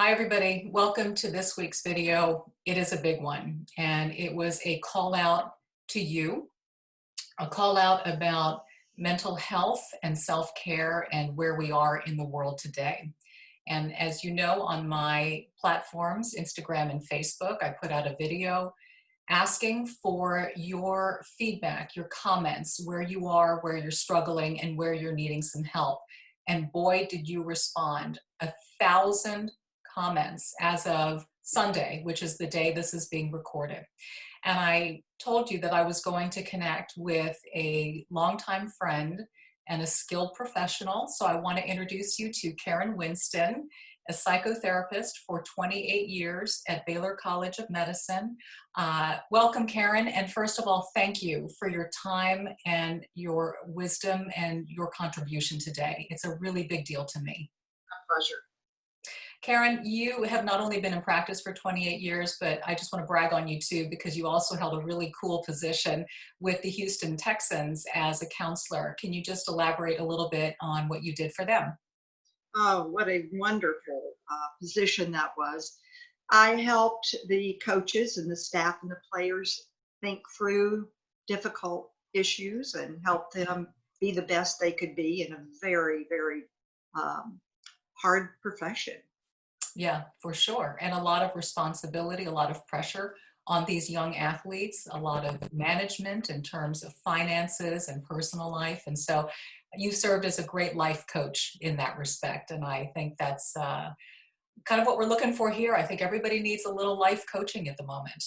Hi, everybody. Welcome to this week's video. It is a big one, and it was a call out to you, a call out about mental health and self-care and where we are in the world today. And as you know, on my platforms, Instagram and Facebook, I put out a video asking for your feedback, your comments, where you are, where you're struggling, and where you're needing some help. And boy, did you respond. 1,000 comments as of Sunday, which is the day this is being recorded. And I told you that I was going to connect with a longtime friend and a skilled professional. So I want to introduce you to Karen Winston, a psychotherapist for 28 years at Baylor College of Medicine. Welcome, Karen. And first of all, thank you for your time and your wisdom and your contribution today. It's a really big deal to me. A pleasure. Karen, you have not only been in practice for 28 years, but I just want to brag on you too, because you also held a really cool position with the Houston Texans as a counselor. Can you just elaborate a little bit on what you did for them? Oh, what a wonderful position that was. I helped the coaches and the staff and the players think through difficult issues and help them be the best they could be in a very, very hard profession. Yeah, for sure. And a lot of responsibility, a lot of pressure on these young athletes, a lot of management in terms of finances and personal life. And so you served as a great life coach in that respect. And I think that's kind of what we're looking for here. I think everybody needs a little life coaching at the moment.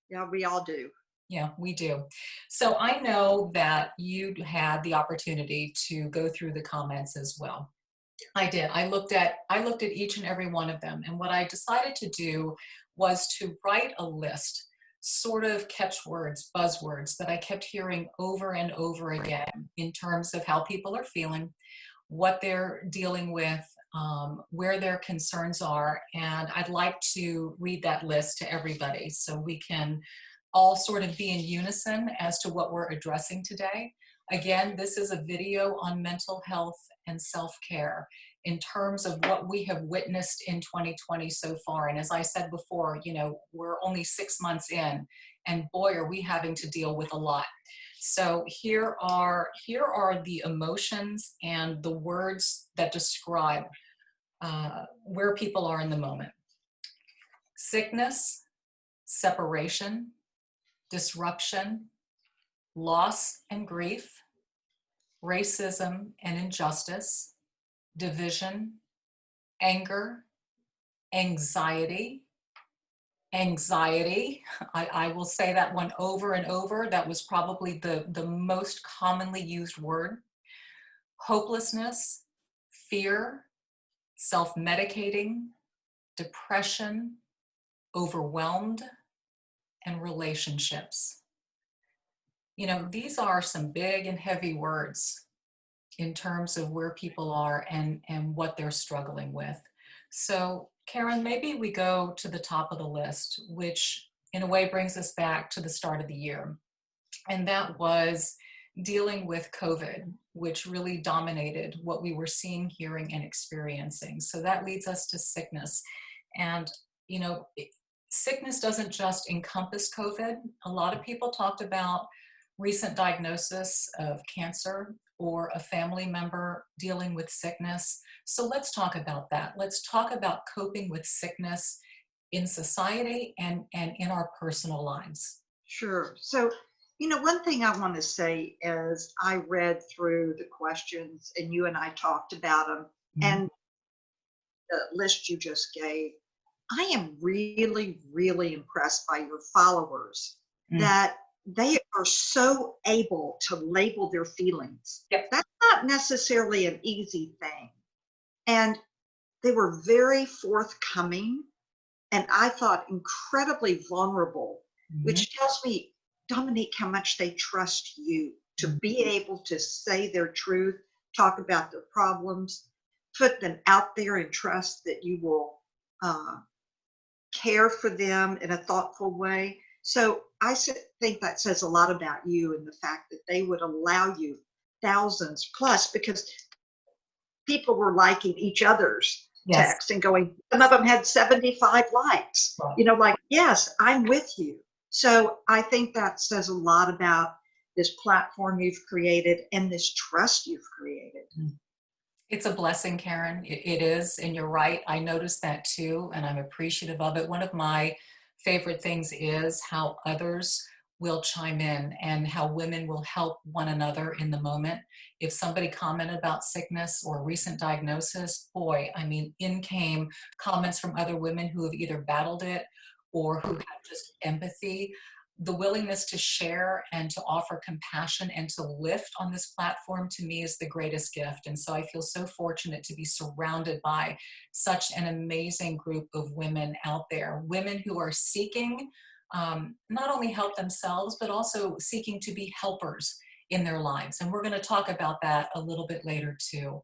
Yeah, we all do. Yeah, we do. So I know that you had the opportunity to go through the comments as well. I did. I looked at each and every one of them. And what I decided to do was to write a list, sort of catchwords, buzzwords that I kept hearing over and over again in terms of how people are feeling, what they're dealing with, where their concerns are. And I'd like to read that list to everybody so we can all sort of be in unison as to what we're addressing today. Again, this is a video on mental health and self-care in terms of what we have witnessed in 2020 so far. And as I said before, you know, we're only 6 months in, and boy, are we having to deal with a lot. So here are the emotions and the words that describe where people are in the moment. Sickness, separation, disruption, loss and grief, racism and injustice, division, anger, anxiety. I will say that one over and over. That was probably the most commonly used word. Hopelessness, fear, self-medicating, depression, overwhelmed, and relationships. You know, these are some big and heavy words in terms of where people are and what they're struggling with. So, Karen, maybe we go to the top of the list, which in a way brings us back to the start of the year. And that was dealing with COVID, which really dominated what we were seeing, hearing, and experiencing. So that leads us to sickness. And, you know, sickness doesn't just encompass COVID. A lot of people talked about recent diagnosis of cancer or a family member dealing with sickness. So let's talk about that. Let's talk about coping with sickness in society and in our personal lives. Sure. So, one thing I want to say is I read through the questions and you and I talked about them Mhm. and the list you just gave. I am really, really impressed by your followers Mm. that they are so able to label their feelings. Yep. That's not necessarily an easy thing. And they were very forthcoming and I thought incredibly vulnerable, Mhm. which tells me, Dominique, how much they trust you to be able to say their truth, talk about their problems, put them out there and trust that you will uh, care for them in a thoughtful way. So think that says a lot about you and the fact that they would allow you thousands plus because people were liking each other's Yes. text and going, some of them had 75 likes, Right. you know, like, yes, I'm with you. So I think that says a lot about this platform you've created and this trust you've created. It's a blessing, Karen. It is, and you're right. I noticed that too, and I'm appreciative of it. One of my favorite things is how others will chime in and how women will help one another in the moment. If somebody commented about sickness or recent diagnosis, boy, I mean, in came comments from other women who have either battled it or who have just empathy. The willingness to share and to offer compassion and to lift on this platform to me is the greatest gift. And so I feel so fortunate to be surrounded by such an amazing group of women out there, women who are seeking not only help themselves, but also seeking to be helpers in their lives. And we're going to talk about that a little bit later too.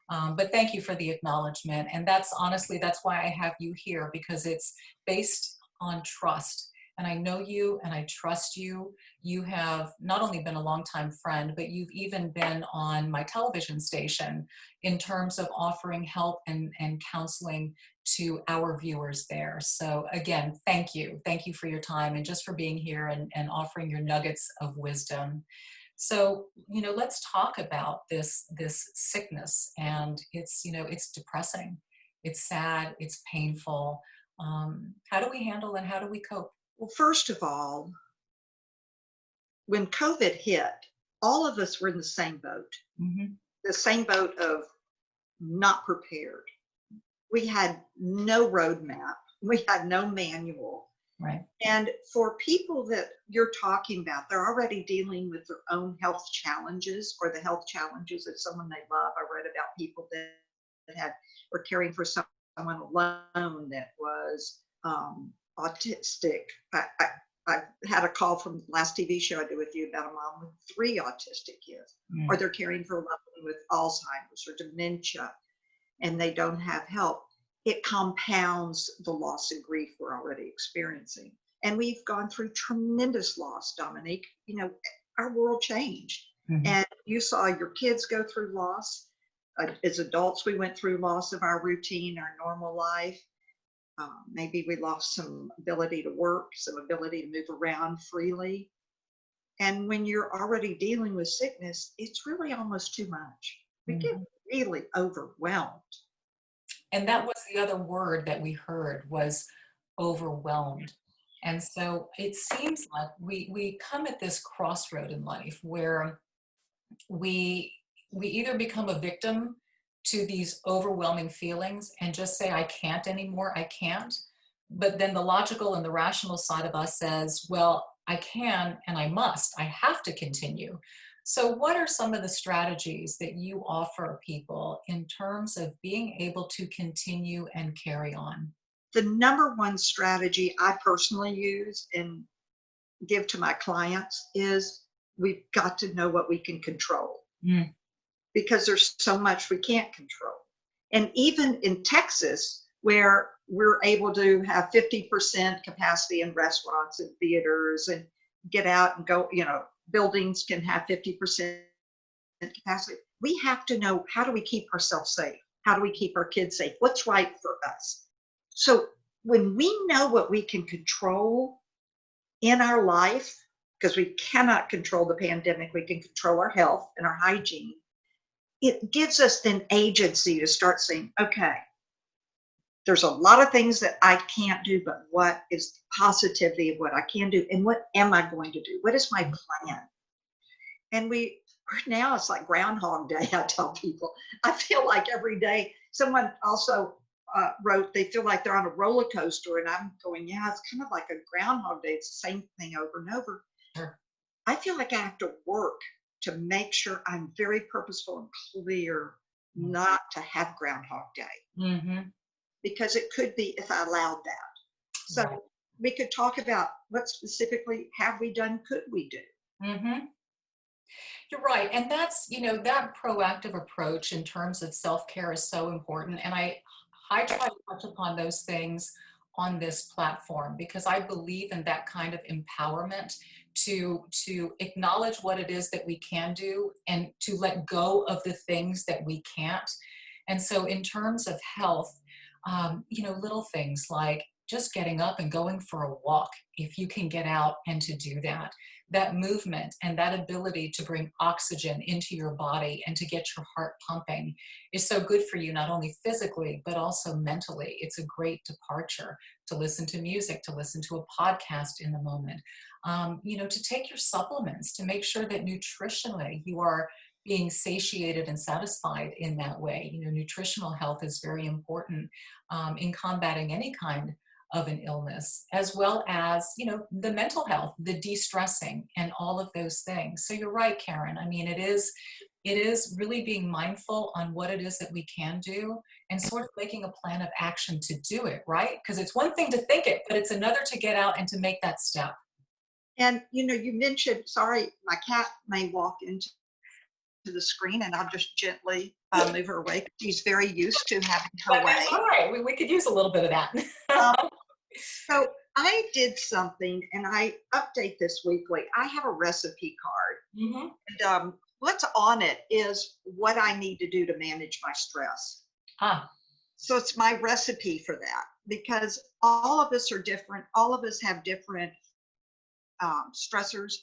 But thank you for the acknowledgement. And that's honestly, that's why I have you here, because it's based on trust. And I know you and I trust you. You have not only been a longtime friend, but you've even been on my television station in terms of offering help and counseling to our viewers there. So again, thank you. Thank you for your time and just for being here and offering your nuggets of wisdom. So, let's talk about this sickness, and it's depressing, it's sad, it's painful. How do we handle and how do we cope? Well, first of all, when COVID hit, all of us were in Hmm. the same boat of not prepared. We had no roadmap, we had no manual. Right. And for people that you're talking about, they're already dealing with their own health challenges or the health challenges of someone they love. I read about people that were caring for someone alone that was autistic. I had a call from the last TV show I did with you about a mom with 3 autistic kids, Mm. or they're caring for a loved one with Alzheimer's or dementia, and they don't have help. It compounds the loss and grief we're already experiencing. And we've gone through tremendous loss, Dominique. Our world changed. Mhm. And you saw your kids go through loss. As adults, we went through loss of our routine, our normal life. Maybe we lost some ability to work, some ability to move around freely. And when you're already dealing with sickness, it's really almost too much. We get Mhm. really overwhelmed. And that was the other word that we heard was overwhelmed. And so it seems like we come at this crossroad in life where we we either become a victim to these overwhelming feelings and just say I can't anymore, I can't. But then the logical and the rational side of us says, well, I can and I must, I have to continue. So what are some of the strategies that you offer people in terms of being able to continue and carry on? The number one strategy I personally use and give to my clients is we've got to know what we can control, Mm. because there's so much we can't control. And even in Texas, where we're able to have 50% capacity in restaurants and theaters and get out and go, buildings can have 50% capacity. We have to know, how do we keep ourselves safe? How do we keep our kids safe? What's right for us? So when we know what we can control in our life, because we cannot control the pandemic, we can control our health and our hygiene. It gives us then agency to start saying, okay, there's a lot of things that I can't do, but what is the positivity of what I can do? And what am I going to do? What is my plan? And now it's like Groundhog Day. I tell people, I feel like every day. Someone also wrote they feel like they're on a roller coaster, and I'm going, yeah, it's kind of like a Groundhog Day. It's the same thing over and over. Sure. I feel like I have to work to make sure I'm very purposeful and clear not to have Groundhog Day, Mm-hmm. because it could be if I allowed that. So Right. we could talk about what specifically have we done, could we do? Mm-hmm. You're right. And that's, that proactive approach in terms of self-care is so important. And I try to touch upon those things on this platform because I believe in that kind of empowerment to acknowledge what it is that we can do and to let go of the things that we can't. And so in terms of health, Little things like just getting up and going for a walk, if you can get out and to do that. That movement and that ability to bring oxygen into your body and to get your heart pumping is so good for you, not only physically, but also mentally. It's a great departure to listen to music, to listen to a podcast in the moment, to take your supplements, to make sure that nutritionally you are being satiated and satisfied in that way. Nutritional health is very important in combating any kind of an illness, as well as, the mental health, the de-stressing and all of those things. So you're right, Karen. I mean, it is really being mindful on what it is that we can do and sort of making a plan of action to do it, right? Because it's one thing to think it, but it's another to get out and to make that step. And you mentioned, sorry, my cat may walk into the screen, and I'll just gently move her away. She's very used to having her That's way. all right. We could use a little bit of that. Um, so I did something, and I update this weekly. I have a recipe card, Hmm. and what's on it is what I need to do to manage my stress. Ah, So it's my recipe for that, because all of us are different. All of us have different stressors.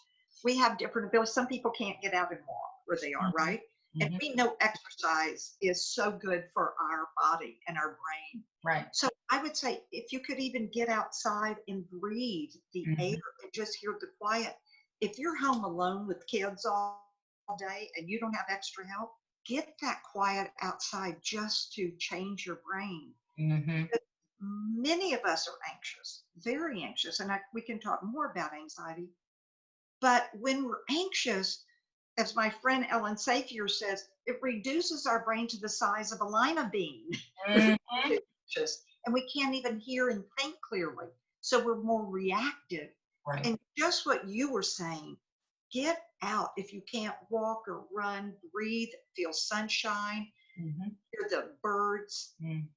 We have different abilities. Some people can't get out and walk where they are, mhm, right? And mhm, we know exercise is so good for our body and our brain. right. So I would say if you could even get outside and breathe the air Mhm, and just hear the quiet. If you're home alone with kids all day and you don't have extra help, get that quiet outside just to change your brain. mhm. Many of us are anxious, very anxious, and we can talk more about anxiety. But when we're anxious, as my friend Ellen Safier says, it reduces our brain to the size of a lima bean. We're Mhm. too anxious, and we can't even hear and think clearly. So we're more reactive. Right. And just what you were saying, get out. If you can't walk or run, breathe, feel sunshine, Mhm, hear the birds, mm.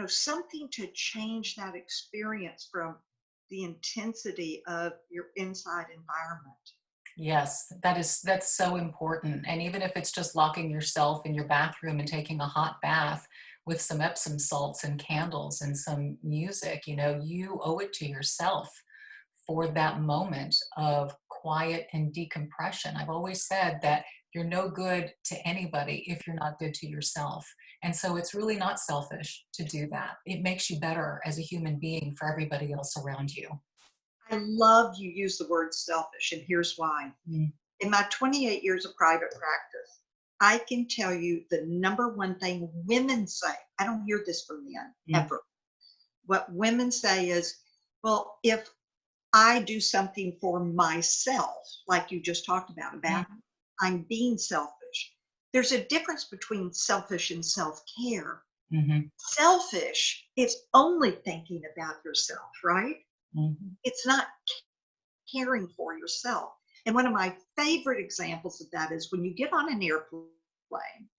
something to change that experience from the intensity of your inside environment. Yes, that's so important. And even if it's just locking yourself in your bathroom and taking a hot bath with some Epsom salts and candles and some music, you owe it to yourself for that moment of quiet and decompression. I've always said that you're no good to anybody if you're not good to yourself. And so it's really not selfish to do that. It makes you better as a human being for everybody else around you. I love you use the word selfish, and here's why. Mm, In my 28 years of private practice, I can tell you the number one thing women say. I don't hear this from men mm, ever. What women say is, well, if I do something for myself, like you just talked about mm, I'm being selfish. There's a difference between selfish and self care. mhm, Selfish is only thinking about yourself, right? mhm. It's not caring for yourself. And one of my favorite examples of that is when you get on an airplane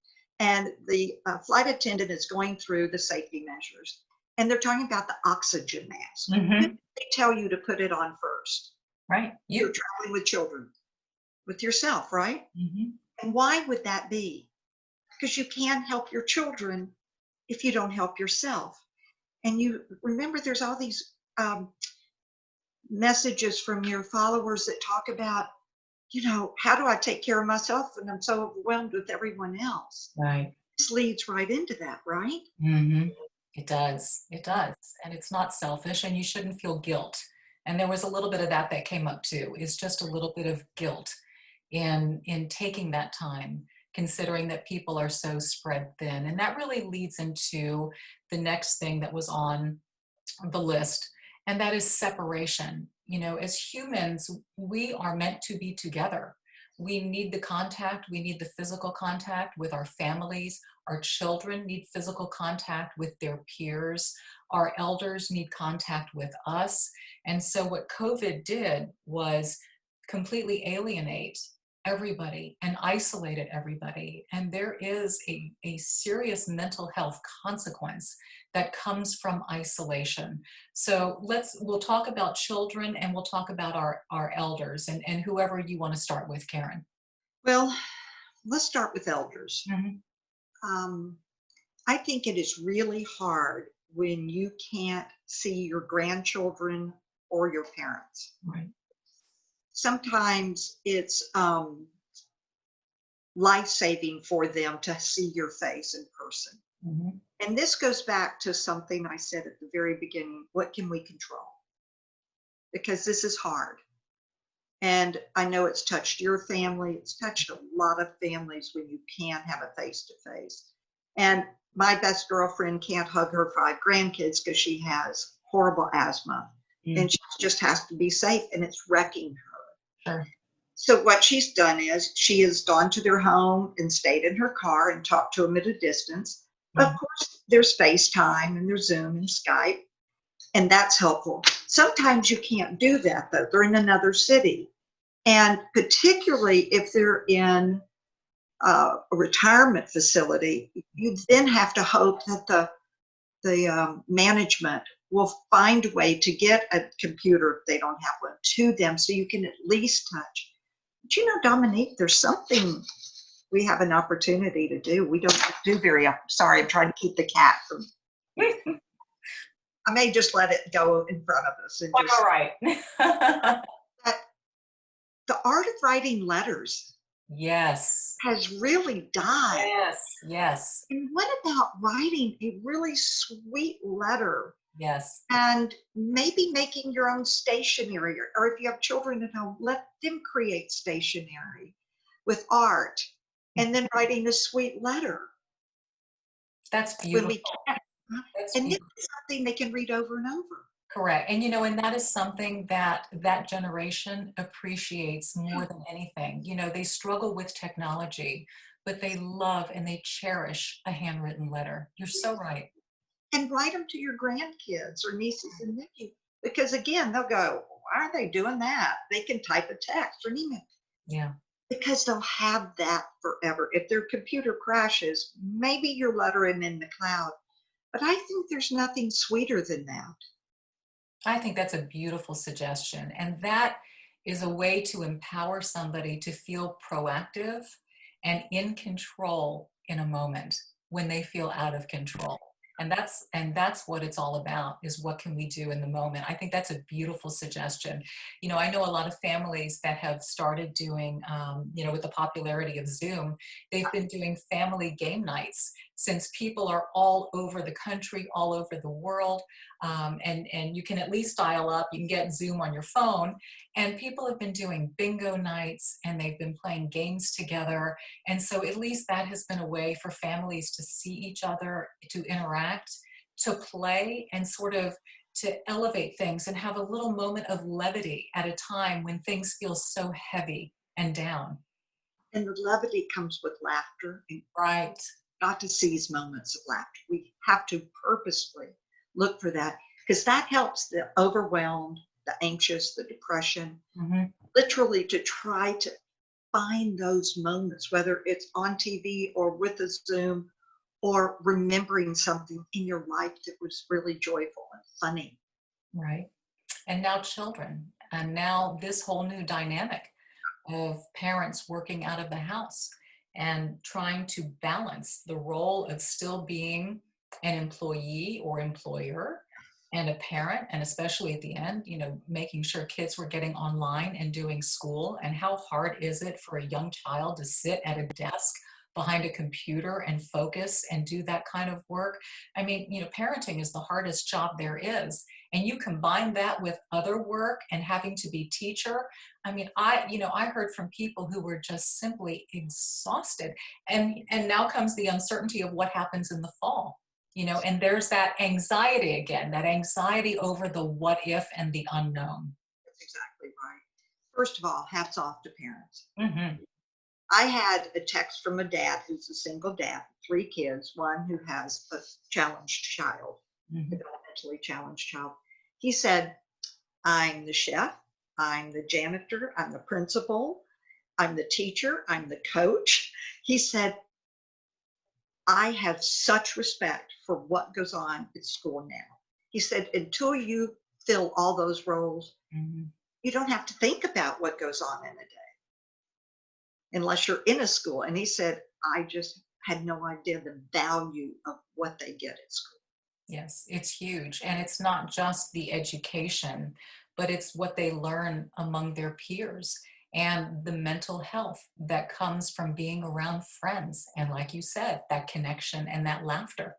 and the flight attendant is going through the safety measures and they're talking about the oxygen mask. Who do Mhm. they tell you to put it on first? Right. You're You. traveling with children, with yourself, right? Mhm. And why would that be? Because you can't help your children if you don't help yourself. And you remember there's all these messages from your followers that talk about, how do I take care of myself when I'm so overwhelmed with everyone else? Right. This leads right into that, right? Mhm. It does. It does. And it's not selfish and you shouldn't feel guilt. And there was a little bit of that came up too. Is just a little bit of guilt in taking that time, considering that people are so spread thin. And that really leads into the next thing that was on the list, and that is separation. As humans, we are meant to be together. We need the contact, we need the physical contact with our families. Our children need physical contact with their peers. Our elders need contact with us. And so, what COVID did was completely alienate everybody and isolated everybody. And there is a serious mental health consequence that comes from isolation. So we'll talk about children and we'll talk about our elders and whoever you want to start with, Karen. Well, let's start with elders. Mhm. Um, I think it is really hard when you can't see your grandchildren or your parents. Right. Sometimes it's life-saving for them to see your face in person. Mm-hmm. And this goes back to something I said at the very beginning. What can we control? Because this is hard. And I know it's touched your family. It's touched a lot of families when you can't have a face-to-face. And my best girlfriend can't hug her 5 grandkids because she has horrible asthma. Mm. And she just has to be safe, and it's wrecking her. Sure. So what she's done is she has gone to their home and stayed in her car and talked to them at a distance. Of Mm. course, there's FaceTime and there's Zoom and Skype, and that's helpful. Sometimes you can't do that, though. They're in another city. And particularly if they're in a retirement facility, you then have to hope that the management will find a way to get a computer if they don't have one to them so you can at least touch. But you know, Dominique, there's something we have an opportunity to do. We don't do very often. Sorry, I'm trying to keep the cat from. I may just let it go in front of us and just. All right. But the art of writing letters Yes. has really died. Yes. Yes. And what about writing a really sweet letter Yes. and maybe making your own stationery, or if you have children at home, let them create stationery with art and then writing a sweet letter That's when we beautiful. can't. That's And this beautiful. is something they can read over and over. Correct. And and that is something that that generation appreciates more than anything. They struggle with technology, but they love and they cherish a handwritten letter. You're so right. And write them to your grandkids or nieces and nephews. Because again, they'll go, why are they doing that? They can type a text or an email. Yeah. Because they'll have that forever. If their computer crashes, maybe your letter is in the cloud. But I think there's nothing sweeter than that. I think that's a beautiful suggestion. And that is a way to empower somebody to feel proactive and in control in a moment when they feel out of control. And that's what it's all about, is what can we do in the moment. I think that's a beautiful suggestion. I know a lot of families that have started doing, with the popularity of Zoom, they've been doing family game nights, since people are all over the country, all over the world. And you can at least dial up, you can get Zoom on your phone, and people have been doing bingo nights and they've been playing games together. And so at least that has been a way for families to see each other, to interact, to play, and sort of to elevate things and have a little moment of levity at a time when things feel so heavy and down. And the levity comes with laughter, and Right. not to seize moments of laughter. We have to purposefully look for that, because that helps the overwhelmed, the anxious, the depression, Hmm. literally to try to find those moments, whether it's on TV or with a Zoom or remembering something in your life that was really joyful and funny. Right. And now children, and now this whole new dynamic of parents working out of the house and trying to balance the role of still being an employee or employer and a parent, and especially at the end, making sure kids were getting online and doing school. And how hard is it for a young child to sit at a desk behind a computer and focus and do that kind of work? I mean, parenting is the hardest job there is. And you combine that with other work and having to be teacher. I mean, I heard from people who were just simply exhausted. And now comes the uncertainty of what happens in the fall. And there's that anxiety again, that anxiety over the what if and the unknown. That's exactly right. First of all, hats off to parents. Hmm. I had a text from a dad who's a single dad, 3 kids, one who has a challenged child, Hmm. developmentally challenged child. He said, I'm the chef, I'm the janitor, I'm the principal, I'm the teacher, I'm the coach. He said, I have such respect for what goes on at school now. He said, until you fill all those roles, Hmm. you don't have to think about what goes on in a day unless you're in a school. And he said, I just had no idea the value of what they get at school. Yes, it's huge. And it's not just the education, but it's what they learn among their peers and the mental health that comes from being around friends. And like you said, that connection and that laughter.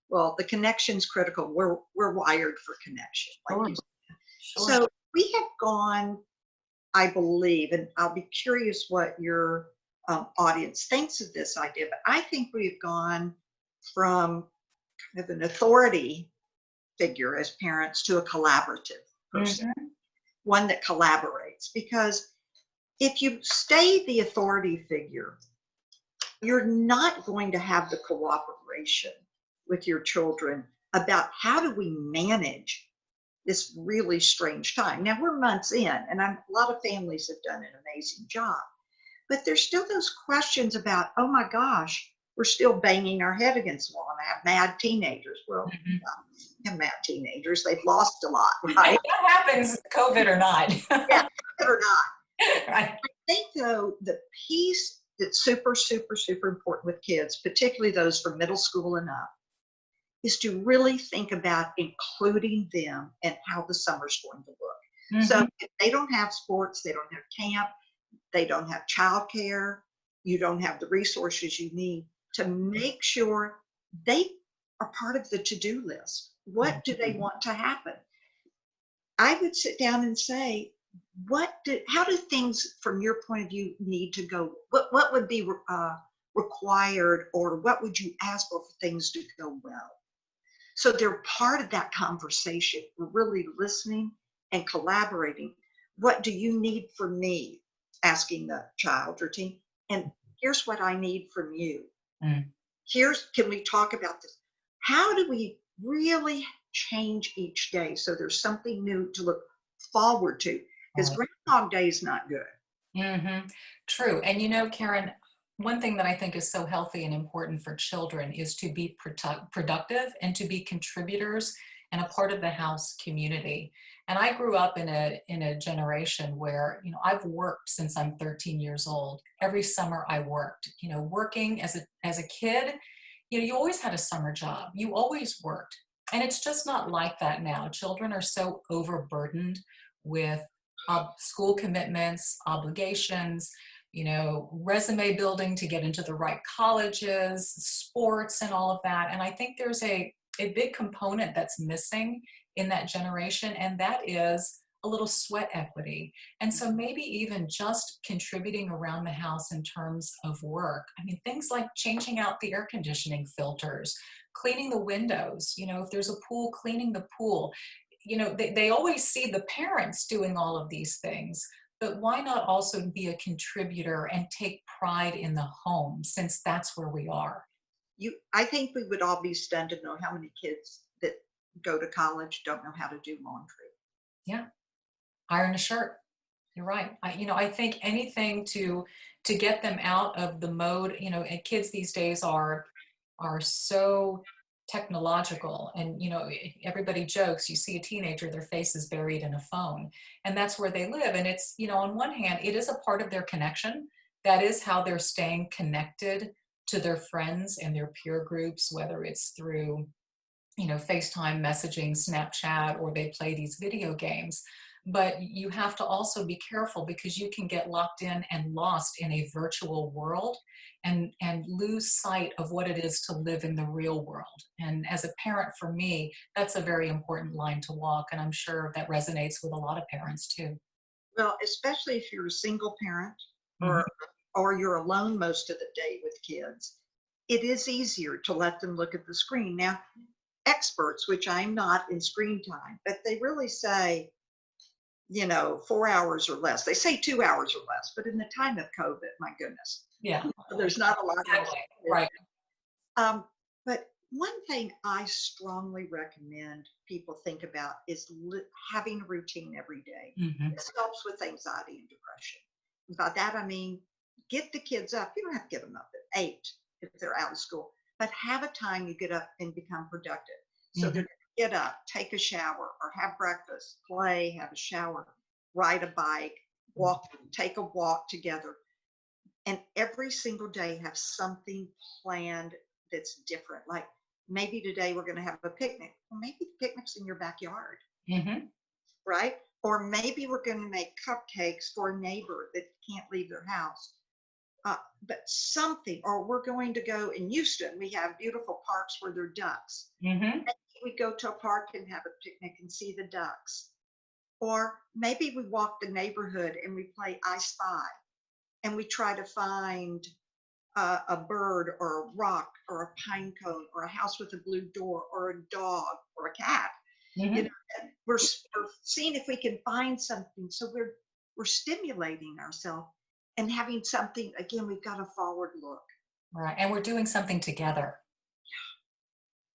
Well, the connection's critical. We're wired for connection, like Sure, you said. sure. So we have gone, I believe, and I'll be curious what your audience thinks of this idea, but I think we've gone from kind of an authority figure as parents to a collaborative person, Hmm. one that collaborates. Because if you stay the authority figure, you're not going to have the cooperation with your children about how do we manage this really strange time. Now we're months in, and a lot of families have done an amazing job, but there's still those questions about, oh my gosh, we're still banging our head against the wall, and I have mad teenagers. Well, Hmm. and mad teenagers, they've lost a lot, right? That happens, COVID or not. Yeah, or not. Right. I think though the piece that's super, super, super important with kids, particularly those from middle school and up, is to really think about including them and how the summer's going to look. So Hmm. if they don't have sports, they don't have camp, they don't have childcare, you don't have the resources you need to make sure they are part of the to-do list. What do they want to happen? I would sit down and say, how do things from your point of view need to go? What would be required, or what would you ask for things to go well? So they're part of that conversation. We're really listening and collaborating. What do you need from me? Asking the child or teen. And here's what I need from you. Mm. Can we talk about this? How do we really change each day so there's something new to look forward to? Because Groundhog Day is not good. Mm-hmm. True. And Karen, one thing that I think is so healthy and important for children is to be productive and to be contributors and a part of the house community. And I grew up in a generation where, I've worked since I'm 13 years old. Every summer I worked, working as a kid, you always had a summer job. You always worked. And it's just not like that now. Children are so overburdened with school commitments, obligations, resume building to get into the right colleges, sports, and all of that. And I think there's a big component that's missing in that generation, and that is a little sweat equity. And so maybe even just contributing around the house in terms of work. I mean, things like changing out the air conditioning filters, cleaning the windows, if there's a pool, cleaning the pool. They always see the parents doing all of these things, but why not also be a contributor and take pride in the home, since that's where we are? I think we would all be stunned to know how many kids that go to college don't know how to do laundry. Yeah, iron a shirt. You're right. I think anything to get them out of the mode, and kids these days are so technological, and everybody jokes, you see a teenager, their face is buried in a phone, and that's where they live. And it's, on one hand, it is a part of their connection. That is how they're staying connected to their friends and their peer groups, whether it's through FaceTime messaging, Snapchat, or they play these video games. But you have to also be careful, because you can get locked in and lost in a virtual world, and lose sight of what it is to live in the real world. And as a parent, for me, that's a very important line to walk. And I'm sure that resonates with a lot of parents too. Well, especially if you're a single parent, or Hmm. you're alone most of the day with kids, it is easier to let them look at the screen. Now, experts, which I'm not in screen time, but they really say, 4 hours or less. They say 2 hours or less, but in the time of COVID, my goodness, Yeah, there's not a lot else. exactly. Right. But one thing I strongly recommend people think about is having a routine every day. Hmm. This helps with anxiety and depression. By that, I mean, get the kids up. You don't have to get them up at 8 if they're out of school, but have a time you get up and become productive. So they're Hmm. going to get up, take a shower, or have breakfast, play, have a shower, ride a bike, walk, take a walk together, and every single day have something planned that's different. Like maybe today we're going to have a picnic. Well, maybe the picnic's in your backyard, Mm-hmm. right? Or maybe we're going to make cupcakes for a neighbor that can't leave their house. But something, or we're going to go in Houston, we have beautiful parks where there are ducks. Mm-hmm. Maybe we go to a park and have a picnic and see the ducks. Or maybe we walk the neighborhood and we play I Spy and we try to find a bird or a rock or a pine cone or a house with a blue door or a dog or a cat. You Mm-hmm. know, and we're seeing if we can find something. So we're stimulating ourselves and having something. Again, we've got a forward look Right. And we're doing something together.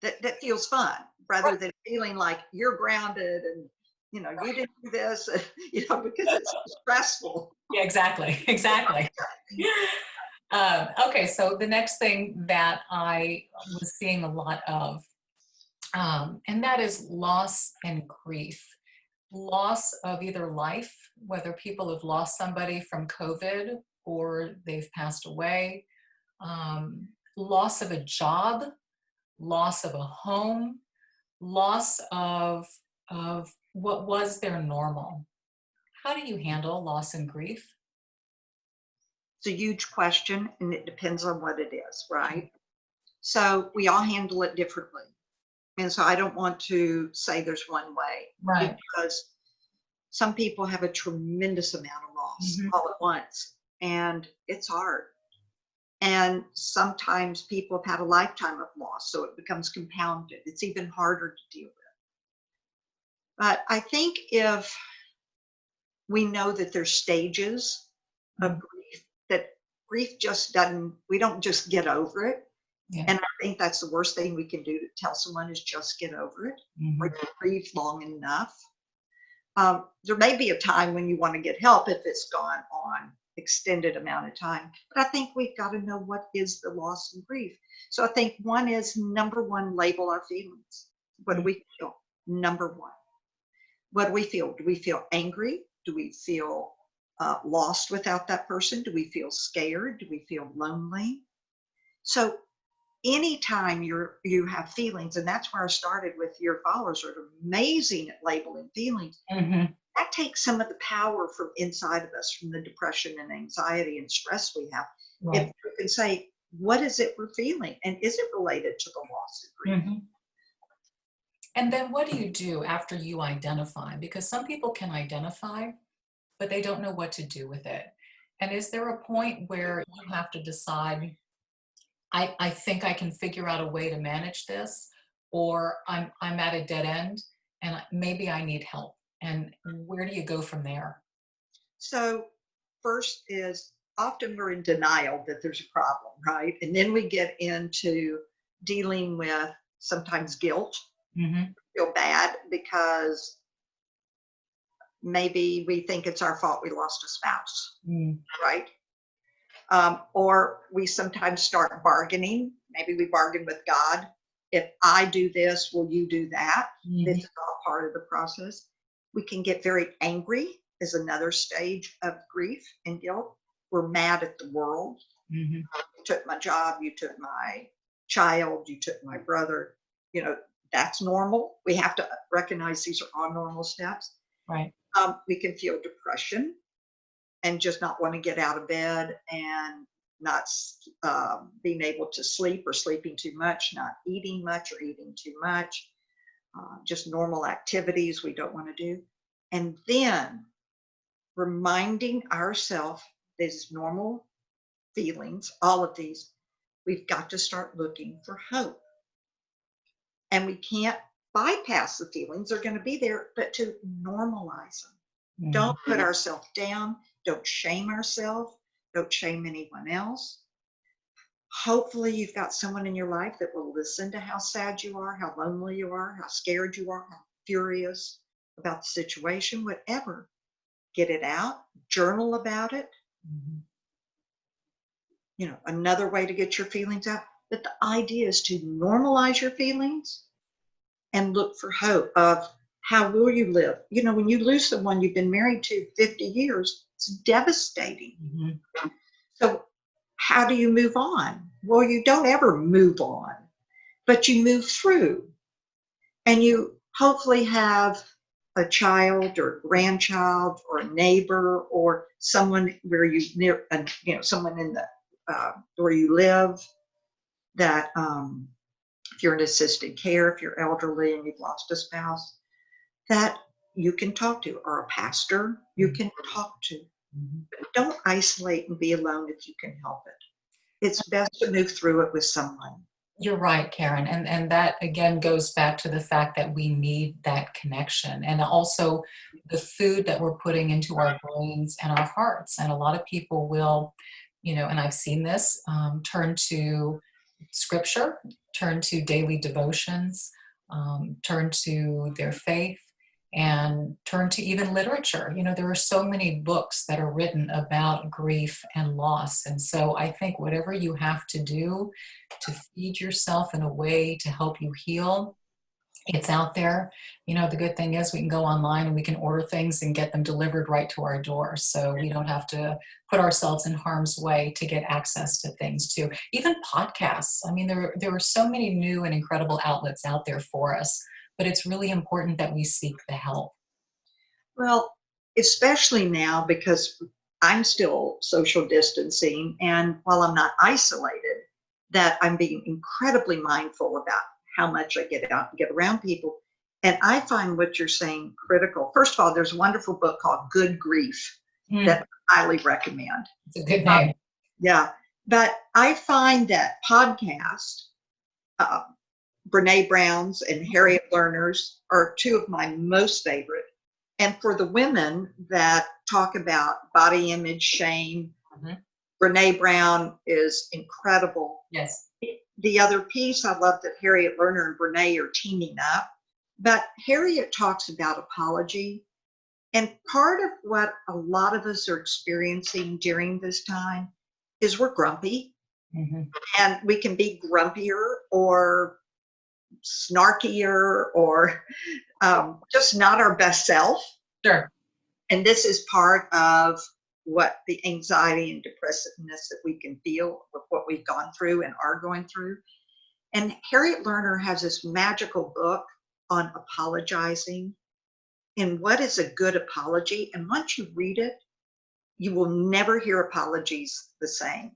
that feels fun rather than feeling like you're grounded and you Right. didn't do this, because it's stressful. Yeah, exactly. Exactly. Okay, so the next thing that I was seeing a lot of, and that is loss and grief. Loss of either life, whether people have lost somebody from COVID or they've passed away, loss of a job, loss of a home, loss of what was their normal. How do you handle loss and grief? It's a huge question and it depends on what it is, right? So we all handle it differently. And so I don't want to say there's one way Right. because some people have a tremendous amount of loss Mhm. all at once and it's hard. And sometimes people have had a lifetime of loss, so it becomes compounded. It's even harder to deal with. But I think if we know that there's stages of Mhm. grief, that grief just doesn't, we don't just get over it. Yeah. And I think that's the worst thing we can do to tell someone is just get over it or Mhm. grieve long enough. There may be a time when you want to get help if it's gone on extended amount of time, but I think we've got to know what is the loss and grief. So I think one is number one, label our feelings. What do Mhm. we feel? Number one, what do we feel? Do we feel angry? Do we feel lost without that person? Do we feel scared? Do we feel lonely? So anytime you have feelings, and that's where I started with, your followers are amazing at labeling feelings. Mhm. That takes some of the power from inside of us, from the depression and anxiety and stress we have. If Right. we can say, what is it we're feeling? And is it related to the loss of grief? Mhm. And then what do you do after you identify? Because some people can identify, but they don't know what to do with it. And is there a point where you have to decide, I think I can figure out a way to manage this, or I'm at a dead end and maybe I need help. And where do you go from there? So, first is often we're in denial that there's a problem, right? And then we get into dealing with sometimes guilt, Hmm. feel bad because maybe we think it's our fault we lost a spouse, Mm-hmm. right? Or we sometimes start bargaining. Maybe we bargain with God. If I do this, will you do that? This is all part of the process. We can get very angry, is another stage of grief and guilt. We're mad at the world. Hmm. You took my job, you took my child, you took my brother. You know, that's normal. We have to recognize these are all normal steps. Right. We can feel depression and just not want to get out of bed and not being able to sleep or sleeping too much, not eating much or eating too much, just normal activities we don't want to do. And then reminding ourselves these normal feelings, all of these, we've got to start looking for hope. And we can't bypass the feelings, they're going to be there, but to normalize them. Mhm. Don't put ourselves down. Don't shame ourselves. Don't shame anyone else. Hopefully, you've got someone in your life that will listen to how sad you are, how lonely you are, how scared you are, how furious about the situation, whatever. Get it out, journal about it. Mhm. Another way to get your feelings out. But the idea is to normalize your feelings and look for hope of how will you live. When you lose someone you've been married to 50 years, it's devastating. Mhm. So how do you move on? Well, you don't ever move on, but you move through, and you hopefully have a child or grandchild or a neighbor or someone where you near, someone in the where you live that if you're in assisted care, if you're elderly and you've lost a spouse, that you can talk to, or a pastor you can talk to. Don't isolate and be alone if you can help it. It's best to move through it with someone. You're right, Karen. And that again goes back to the fact that we need that connection, and also the food that we're putting into our brains and our hearts. And a lot of people will, and I've seen this, turn to scripture, turn to daily devotions, turn to their faith, and turn to even literature. There are so many books that are written about grief and loss. And so I think whatever you have to do to feed yourself in a way to help you heal, it's out there. The good thing is we can go online and we can order things and get them delivered right to our door. So we don't have to put ourselves in harm's way to get access to things too. Even podcasts. I mean, there are so many new and incredible outlets out there for us, but it's really important that we seek the help. Well, especially now because I'm still social distancing, and while I'm not isolated, that I'm being incredibly mindful about how much I get out and get around people. And I find what you're saying critical. First of all, there's a wonderful book called Good Grief that I highly recommend. It's a good name. Yeah. But I find that podcast, Brené Brown's and Harriet Lerner's are two of my most favorite. And for the women that talk about body image, shame, Brené Brown is incredible. Yes. The other piece, I love that Harriet Lerner and Brené are teaming up. But Harriet talks about apology. And part of what a lot of us are experiencing during this time is we're grumpy. And we can be grumpier or snarkier or just not our best self. Sure. And this is part of what the anxiety and depressiveness that we can feel with what we've gone through and are going through. And Harriet Lerner has this magical book on apologizing and what is a good apology. And once you read it, you will never hear apologies the same.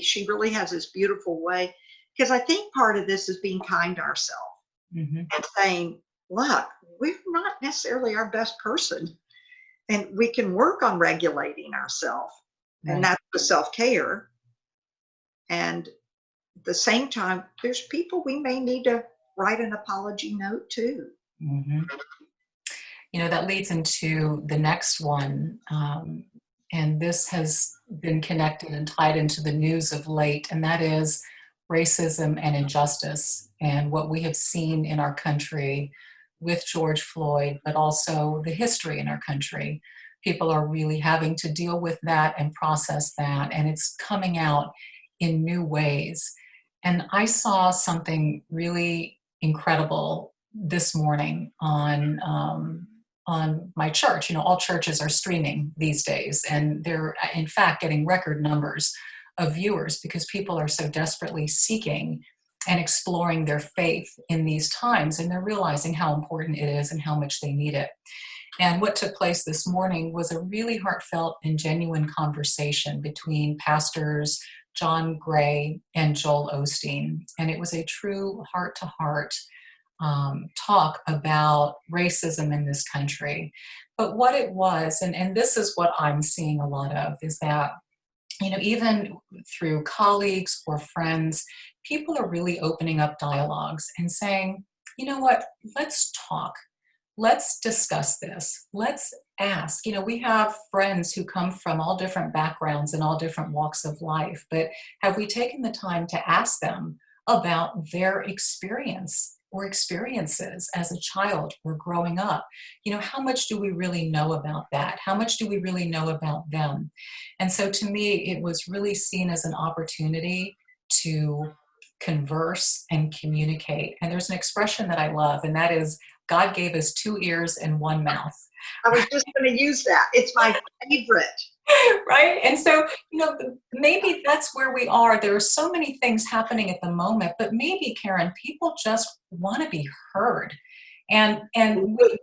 She really has this beautiful way, because I think part of this is being kind to ourselves and saying, look, we're not necessarily our best person, and we can work on regulating ourselves. And that's the self-care. And at the same time, there's people we may need to write an apology note to. That leads into the next one. And this has been connected and tied into the news of late, and that is racism and injustice, and what we have seen in our country with George Floyd, but also the history in our country. People are really having to deal with that and process that, and it's coming out in new ways. And I saw something really incredible this morning on my church. All churches are streaming these days, and they're in fact getting record numbers of viewers because people are so desperately seeking and exploring their faith in these times, and they're realizing how important it is and how much they need it. And what took place this morning was a really heartfelt and genuine conversation between pastors John Gray and Joel Osteen, and it was a true heart-to-heart talk about racism in this country. But what it was, and this is what I'm seeing a lot of, is that, even through colleagues or friends, people are really opening up dialogues and saying, you know what, let's talk. Let's discuss this. Let's ask. We have friends who come from all different backgrounds and all different walks of life, but have we taken the time to ask them about their experience or experiences as a child or growing up? How much do we really know about that? How much do we really know about them? And so to me, it was really seen as an opportunity to converse and communicate. And there's an expression that I love, and that is, God gave us 2 ears and 1 mouth. I was just going to use that. It's my favorite. Right? And so, maybe that's where we are. There are so many things happening at the moment, but maybe, Karen, people just want to be heard. And Absolutely.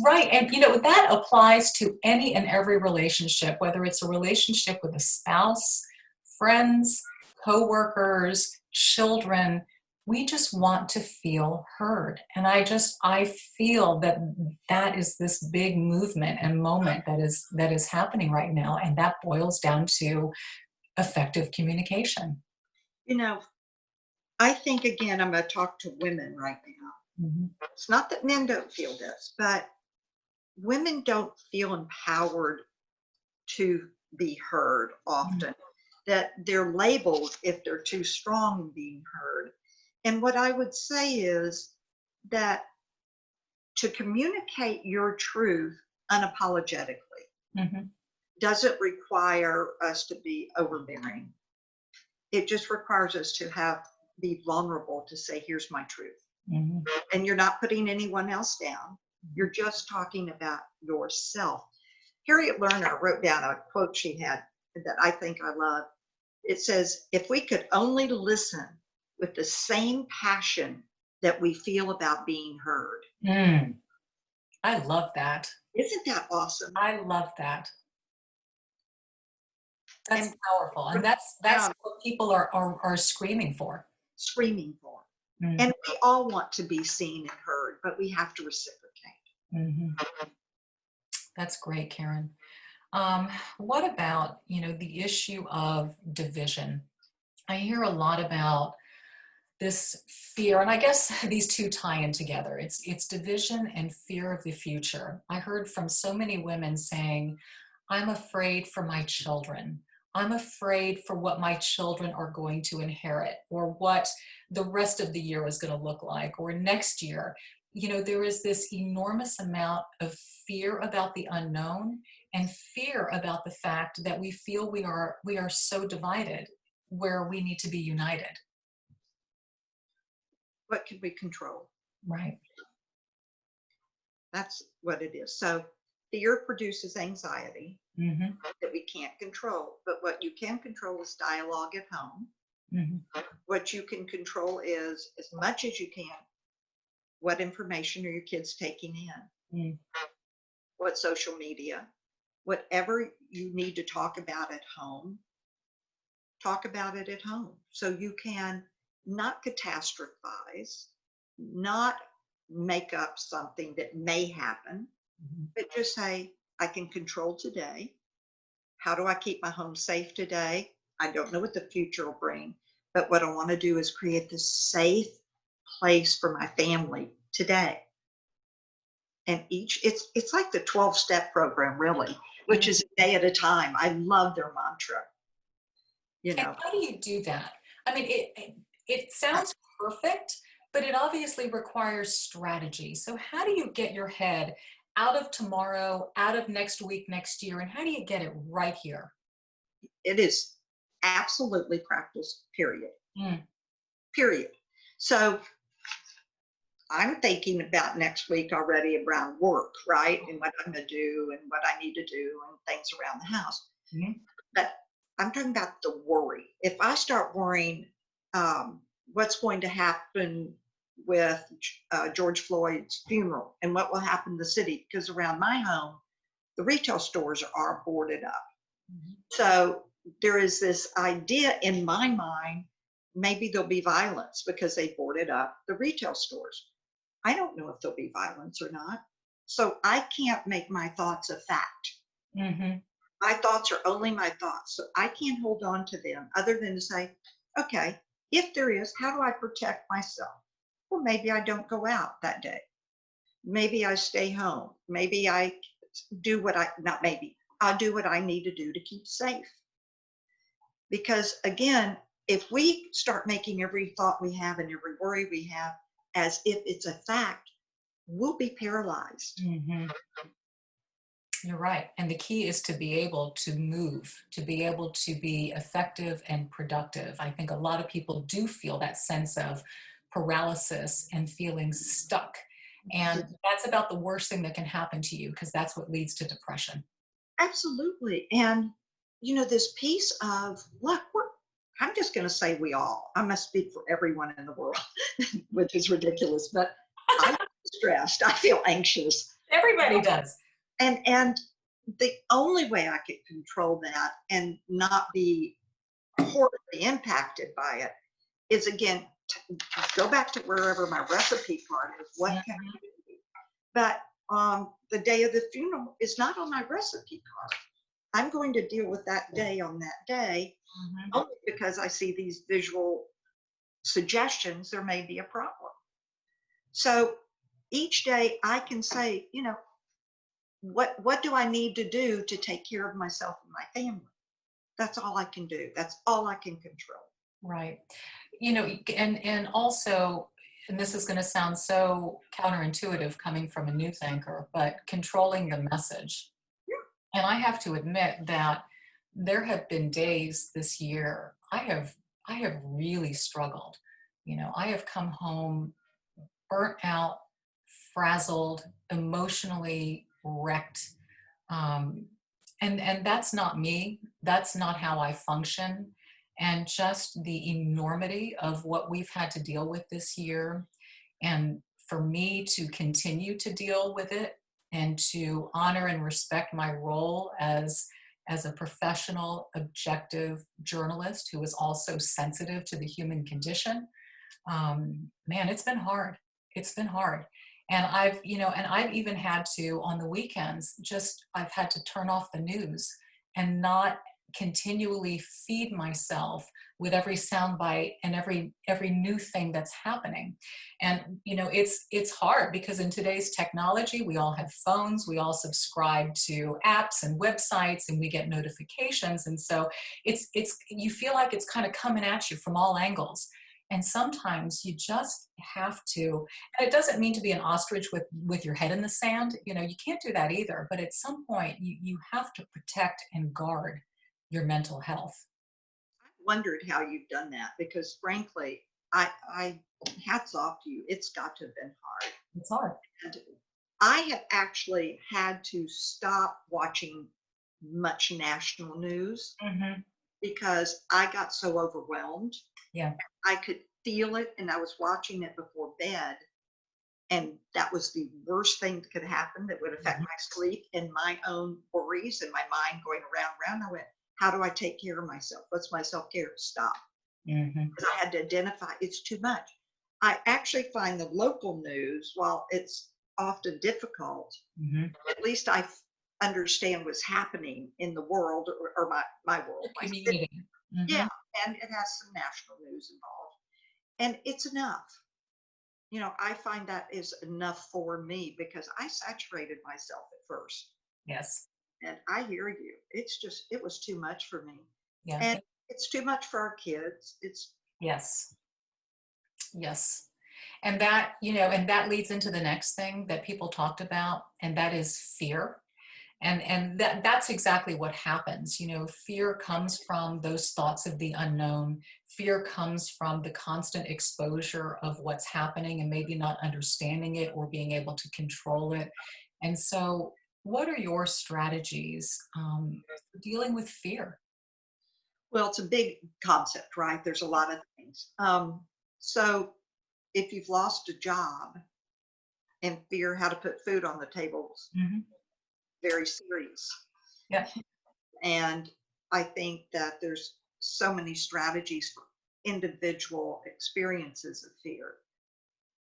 right. And, that applies to any and every relationship, whether it's a relationship with a spouse, friends, coworkers, children. We just want to feel heard. And I feel that that is this big movement and moment that is happening right now. And that boils down to effective communication. You know, I think again, I'm going to talk to women right now. Mhm. It's not that men don't feel this, but women don't feel empowered to be heard Mm. often, that they're labeled if they're too strong in being heard. And what I would say is that to communicate your truth unapologetically Mhm. doesn't require us to be overbearing. It just requires us to be vulnerable to say, here's my truth. Mhm. And you're not putting anyone else down. You're just talking about yourself. Harriet Lerner wrote down a quote she had that I think I love. It says, if we could only listen with the same passion that we feel about being heard. Mm. I love that. Isn't that awesome? I love that. That's And powerful, and that's yeah, what people are screaming for. screaming for. Mm, And we all want to be seen and heard, but we have to reciprocate. mhm. That's great, Karen. What about, the issue of division? I hear a lot about this fear, and I guess these two tie in together. It's division and fear of the future. I heard from so many women saying, I'm afraid for my children. I'm afraid for what my children are going to inherit, or what the rest of the year is going to look like, or next year. There is this enormous amount of fear about the unknown, and fear about the fact that we feel we are so divided, where we need to be united. What can we control? Right. That's what it is. So fear produces anxiety Hmm. that we can't control. But what you can control is dialogue at home. Hmm. What you can control is, as much as you can, what information are your kids taking in? Mm. What social media? Whatever you need to talk about at home, talk about it at home. So you can not catastrophize, not make up something that may happen, Mhm. but just say, I can control today. How do I keep my home safe today? I don't know what the future will bring, but what I want to do is create this safe place for my family today. And it's like the 12-step program, really, which Mhm. is a day at a time. I love their mantra, you And know. how do you do that? I mean, it sounds perfect, but it obviously requires strategy. So how do you get your head out of tomorrow, out of next week, next year, and how do you get it right here? It is absolutely practice, period. Mm. Period. So I'm thinking about next week already around work, right? And what I'm going to do and what I need to do and things around the house. Mhm. But I'm talking about the worry. If I start worrying what's going to happen with George Floyd's funeral and what will happen to the city, because around my home, the retail stores are boarded up. Mhm. So there is this idea in my mind, maybe there'll be violence because they boarded up the retail stores. I don't know if there'll be violence or not. So I can't make my thoughts a fact. Mhm. My thoughts are only my thoughts. So I can't hold on to them other than to say, okay, if there is, how do I protect myself? Well, maybe I don't go out that day. Maybe I stay home. Maybe I do what I, not maybe, I'll do what I need to do to keep safe. Because again, if we start making every thought we have and every worry we have as if it's a fact, we'll be paralyzed. Mhm. You're right. And the key is to be able to move, to be able to be effective and productive. I think a lot of people do feel that sense of paralysis and feeling stuck. And that's about the worst thing that can happen to you, because that's what leads to depression. Absolutely. And, this piece of, look, I'm just going to say we all, I must speak for everyone in the world, which is ridiculous, but I'm stressed. I feel anxious. Everybody does. And the only way I could control that and not be horribly impacted by it is, again, go back to wherever my recipe card is. What can Mhm. I do? But the day of the funeral is not on my recipe card. I'm going to deal with that day on that day, Mhm. only because I see these visual suggestions there may be a problem. So each day I can say, what do I need to do to take care of myself and my family? That's all I can do. That's all I can control. Right. And also, and this is going to sound so counterintuitive coming from a news anchor, but controlling the message. Yeah. And I have to admit that there have been days this year I have really struggled. I have come home burnt out, frazzled, emotionally wrecked. Um, and that's not me. That's not how I function. And just the enormity of what we've had to deal with this year, and for me to continue to deal with it and to honor and respect my role as a professional, objective journalist who is also sensitive to the human condition. Man, it's been hard. It's been hard. And I've even had to, on the weekends, I've had to turn off the news and not continually feed myself with every soundbite and every new thing that's happening. And it's hard because in today's technology, we all have phones, we all subscribe to apps and websites, and we get notifications. And so it's you feel like it's kind of coming at you from all angles. And sometimes you just have to, and it doesn't mean to be an ostrich with your head in the sand. You can't do that either. But at some point, you have to protect and guard your mental health. I wondered how you've done that because, frankly, I hats off to you. It's got to have been hard. It's hard. And I have actually had to stop watching much national news Hmm. because I got so overwhelmed. Yeah. I could feel it, and I was watching it before bed, and that was the worst thing that could happen that would affect Mhm. my sleep and my own worries and my mind going around. I went, how do I take care of myself? What's my self-care? Stop. Mhm. Because I had to identify it's too much. I actually find the local news, while it's often difficult, Mhm. at least understand what's happening in the world, or my world, Your my city. community. Yeah, Mhm. and it has some national news involved. And it's enough. I find that is enough for me because I saturated myself at first. Yes. And I hear you. It was too much for me. Yeah. And it's too much for our kids. It's Yes. Yes. And that leads into the next thing that people talked about, and that is fear. And that's exactly what happens. Fear comes from those thoughts of the unknown. Fear comes from the constant exposure of what's happening and maybe not understanding it or being able to control it. And so, what are your strategies for dealing with fear? Well, it's a big concept, right? There's a lot of things. So if you've lost a job and fear how to put food on the table, is Hmm. very serious. Yeah. And I think that there's so many strategies for individual experiences of fear.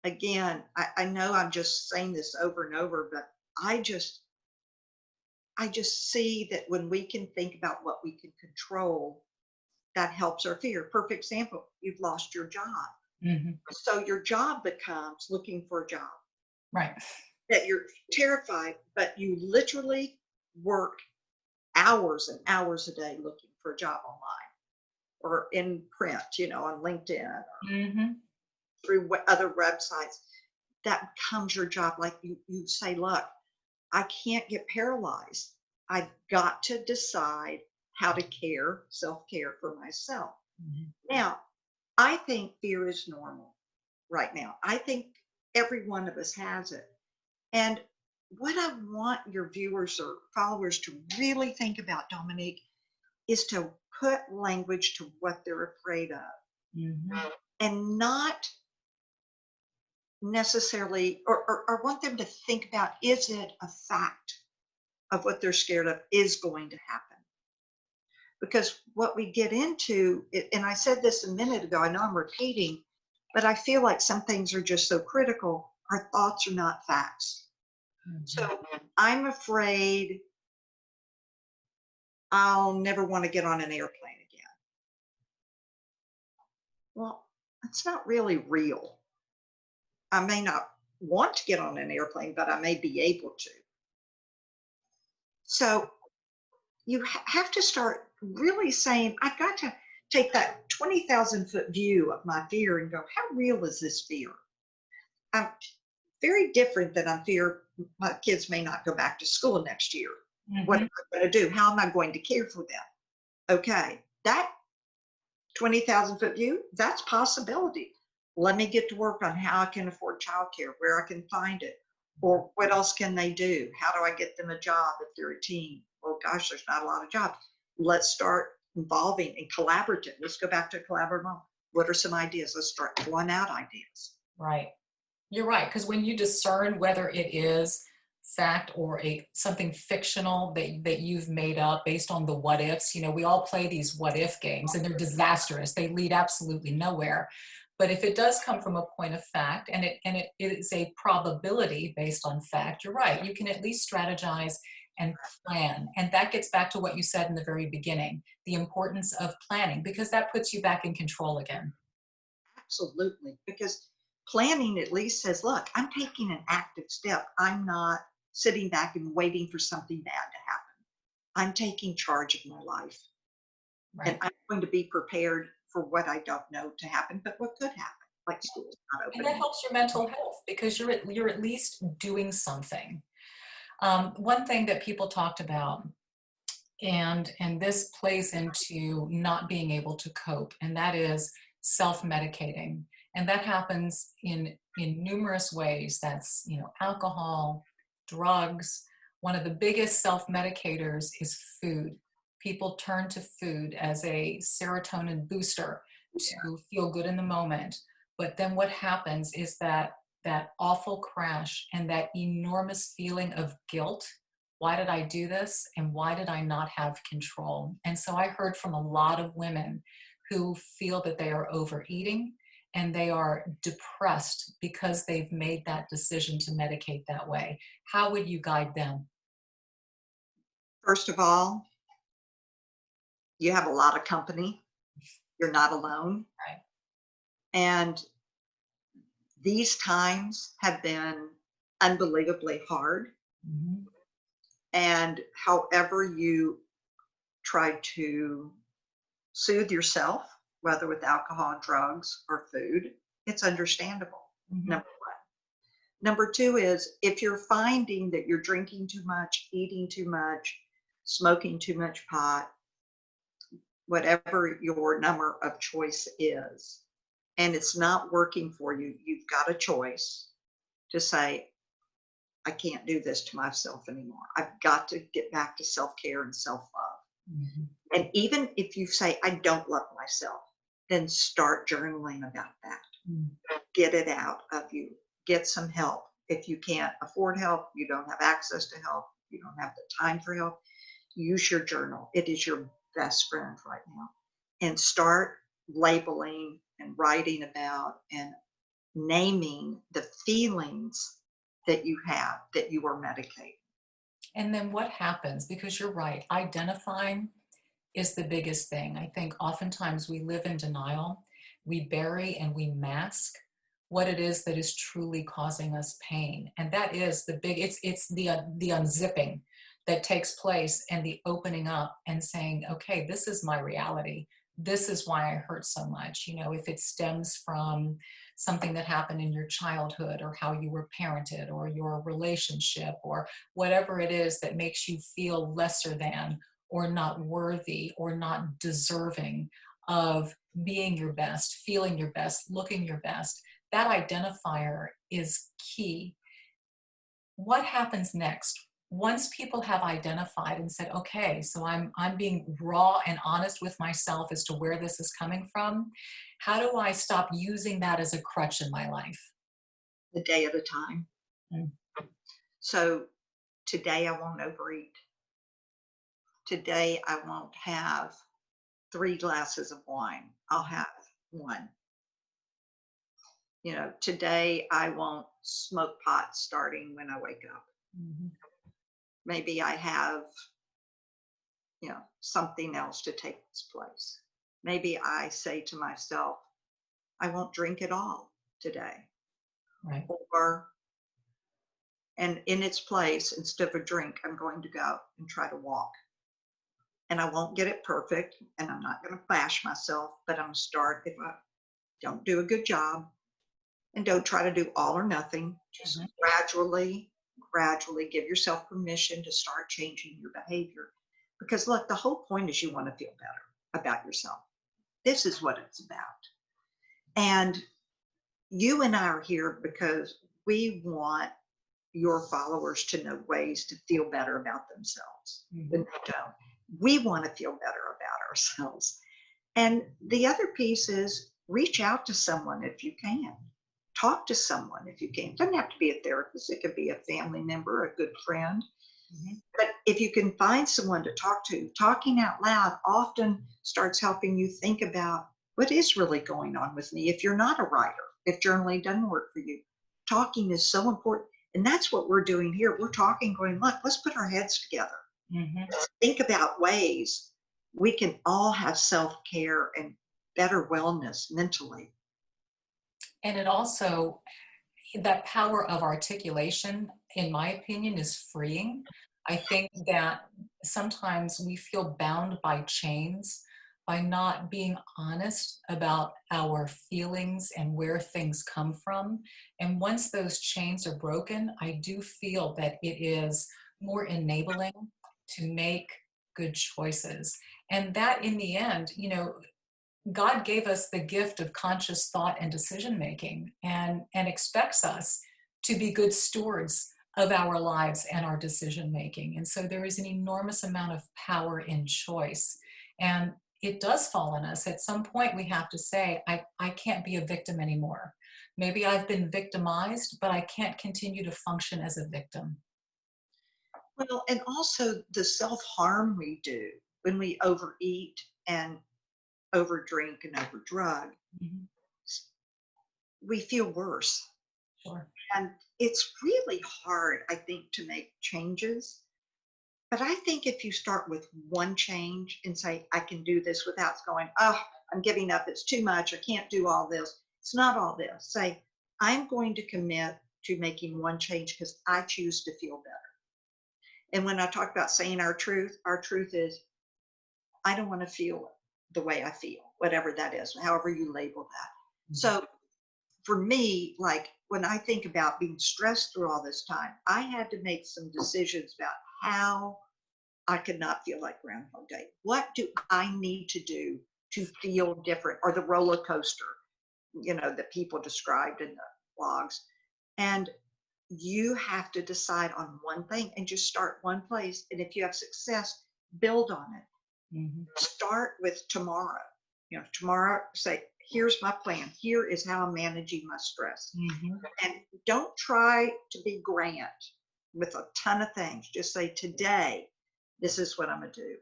Again, I know I'm just saying this over and over, but I just see that when we can think about what we can control, that helps our fear. Perfect example, you've lost your job. Hmm. So your job becomes looking for a job Right. that you're terrified, but you literally work hours and hours a day looking for a job online or in print, on LinkedIn or Hmm. through other websites. That becomes your job. Like you say, look, I can't get paralyzed. I've got to decide how to self care for myself. Hmm. Now, I think fear is normal right now. I think every one of us has it. And what I want your viewers or followers to really think about, Dominique, is to put language to what they're afraid of Mhm. and not necessarily, or want them to think about, is it a fact of what they're scared of is going to happen? Because what we get into, and I said this a minute ago, I know I'm repeating, but I feel like some things are just so critical. Our thoughts are not facts. Mhm. So I'm afraid I'll never want to get on an airplane again. Well, it's not really real. I may not want to get on an airplane, but I may be able to. So you have to start really saying, I've got to take that 20,000-foot view of my fear and go, how real is this fear? I'm very different than I fear my kids may not go back to school next year. What am Mhm. I going to do? How am I going to care for them? Okay, that 20,000-foot view, that's possibility. Let me get to work on how I can afford childcare, where I can find it, or what else can they do? How do I get them a job if they're a teen? Well, gosh, there's not a lot of jobs. Let's start involving and collaborative. Let's go back to collaborative mode. What are some ideas? Let's start pulling out ideas. Right. You're right, because when you discern whether it is fact or a something fictional that you've made up based on the what ifs, we all play these what if games and they're disastrous. They lead absolutely nowhere. But if it does come from a point of fact and it is a probability based on fact, you're right. You can at least strategize and plan. And that gets back to what you said in the very beginning, the importance of planning, because that puts you back in control again. Absolutely. Because planning at least says, look, I'm taking an active step. I'm not sitting back and waiting for something bad to happen. I'm taking charge of my life. And Right. I'm going to be prepared for what I don't know to happen, but what could happen, like school's not And that opening. helps your mental health because you're at least doing something. One thing that people talked about, and this plays into not being able to cope, and that is self-medicating, and that happens in numerous ways. That's alcohol, drugs. One of the biggest self-medicators is food. People turn to food as a serotonin booster to feel good in the moment, but then what happens is that awful crash and that enormous feeling of guilt. Why did I do this? And why did I not have control? And so I heard from a lot of women who feel that they are overeating and they are depressed because they've made that decision to medicate that way. How would you guide them? First of all, you have a lot of company. You're not alone. Right. And these times have been unbelievably hard. Mhm. And however you try to soothe yourself, whether with alcohol, drugs, or food, it's understandable. Mhm. Number one. Number two is if you're finding that you're drinking too much, eating too much, smoking too much pot, whatever your number of choice is, and it's not working for you, you've got a choice to say, I can't do this to myself anymore. I've got to get back to self care and self love. Mhm. And even if you say, I don't love myself, then start journaling about that. Mhm. Get it out of you. Get some help. If you can't afford help, you don't have access to help, you don't have the time for help, use your journal. It is your best friend right now. And start labeling and writing about and naming the feelings that you have that you are medicating. And then what happens? Because you're right, identifying is the biggest thing. I think oftentimes we live in denial. We bury and we mask what it is that is truly causing us pain. And that is it's the unzipping that takes place and the opening up and saying, okay, this is my reality. This is why I hurt so much. If it stems from something that happened in your childhood or how you were parented or your relationship or whatever it is that makes you feel lesser than or not worthy or not deserving of being your best, feeling your best, looking your best. That identifier is key. what happens next? Once people have identified and said, okay, so I'm being raw and honest with myself as to where this is coming from, how do I stop using that as a crutch in my life? A day at a time. Mm. So today I won't overeat. Today I won't have 3 glasses of wine. I'll have 1. Today I won't smoke pot starting when I wake up. Mhm. Maybe I have, something else to take its place. Maybe I say to myself, I won't drink at all today. Right. Or, and in its place, instead of a drink, I'm going to go and try to walk. And I won't get it perfect, and I'm not going to bash myself, but I'm going to start if I don't do a good job, and don't try to do all or nothing. Just Mhm. gradually give yourself permission to start changing your behavior. Because look, the whole point is you want to feel better about yourself. This is what it's about. And you and I are here because we want your followers to know ways to feel better about themselves when Mhm. they don't. We want to feel better about ourselves. And the other piece is reach out to someone if you can. Talk to someone if you can. It doesn't have to be a therapist, it could be a family member, a good friend. Mhm. But if you can find someone to talk to, talking out loud often starts helping you think about what is really going on with me. If you're not a writer, if journaling doesn't work for you, talking is so important. And that's what we're doing here. We're talking, going, look, let's put our heads together. Mhm. Think about ways we can all have self care and better wellness mentally. And it also, that power of articulation, in my opinion, is freeing. I think that sometimes we feel bound by chains by not being honest about our feelings and where things come from. And once those chains are broken, I do feel that it is more enabling to make good choices. And that in the end, God gave us the gift of conscious thought and decision making, and expects us to be good stewards of our lives and our decision making. And so there is an enormous amount of power in choice. And it does fall on us. At some point, we have to say, I can't be a victim anymore. Maybe I've been victimized, but I can't continue to function as a victim. Well, and also the self harm we do when we overeat and overdrink and overdrug, Mhm. we feel worse. Sure. And it's really hard, I think, to make changes. But I think if you start with one change and say, I can do this without going, oh, I'm giving up. It's too much. I can't do all this. It's not all this. Say, I'm going to commit to making one change because I choose to feel better. And when I talk about saying our truth is, I don't want to feel the way I feel, whatever that is, however you label that. Mhm. So for me, like when I think about being stressed through all this time, I had to make some decisions about how I could not feel like Groundhog Day. What do I need to do to feel different? Or the roller coaster, that people described in the blogs. And you have to decide on one thing and just start one place. And if you have success, build on it. Mhm. Start with tomorrow. Tomorrow, say, here's my plan. Here is how I'm managing my stress. Mhm. And don't try to be grand with a ton of things. Just say, today, this is what I'm going to do.